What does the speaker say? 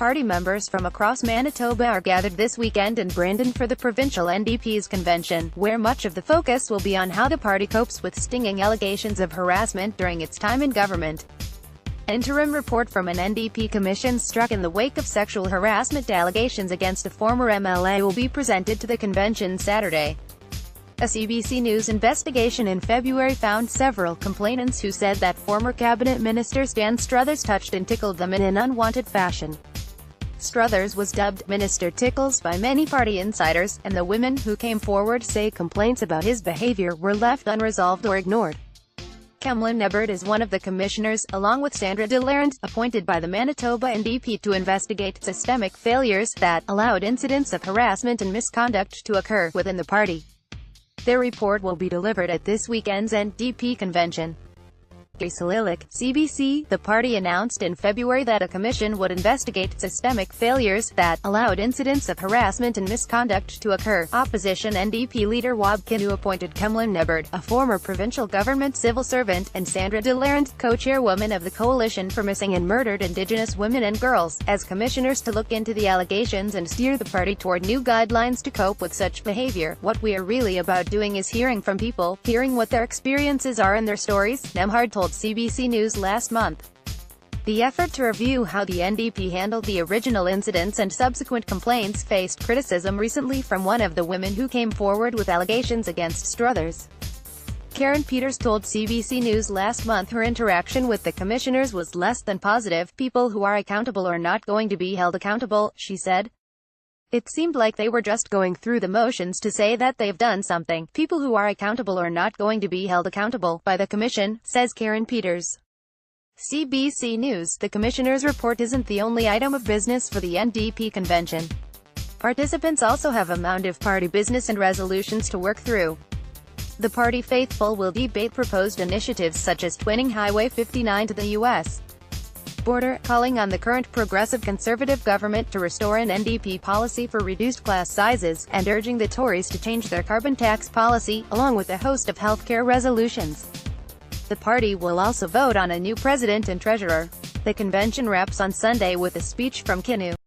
Party members from across Manitoba are gathered this weekend in Brandon for the provincial NDP's convention, where much of the focus will be on how the party copes with stinging allegations of harassment during its time in government. Interim report from an NDP commission struck in the wake of sexual harassment allegations against a former MLA will be presented to the convention Saturday. A CBC News investigation in February found several complainants who said that former cabinet minister Stan Struthers touched and tickled them in an unwanted fashion. Struthers was dubbed Minister Tickles by many party insiders, and the women who came forward say complaints about his behavior were left unresolved or ignored. Kemlyn Nebbert is one of the commissioners, along with Sandra Delarand, appointed by the Manitoba NDP to investigate systemic failures that allowed incidents of harassment and misconduct to occur within the party. Their report will be delivered at this weekend's NDP convention. CBC, the party announced in February that a commission would investigate systemic failures that allowed incidents of harassment and misconduct to occur. Opposition NDP leader Wab Kinew appointed Kemlyn Nebbert, a former provincial government civil servant, and Sandra Delarand, co-chairwoman of the Coalition for Missing and Murdered Indigenous Women and Girls, as commissioners to look into the allegations and steer the party toward new guidelines to cope with such behavior. What we are really about doing is hearing from people, hearing what their experiences are and their stories, Nemhard told CBC News last month. The effort to review how the NDP handled the original incidents and subsequent complaints faced criticism recently from one of the women who came forward with allegations against Struthers. Karen Peters told CBC News last month her interaction with the commissioners was less than positive. People who are accountable are not going to be held accountable, she said. It seemed like they were just going through the motions to say that they've done something. People who are accountable are not going to be held accountable by the commission, says Karen Peters. CBC News, the commissioner's report isn't the only item of business for the NDP convention. Participants also have a mound of party business and resolutions to work through. The party faithful will debate proposed initiatives such as twinning Highway 59 to the U.S. border, calling on the current progressive Conservative government to restore an NDP policy for reduced class sizes, and urging the Tories to change their carbon tax policy, along with a host of healthcare resolutions. The party will also vote on a new president and treasurer. The convention wraps on Sunday with a speech from Kinew.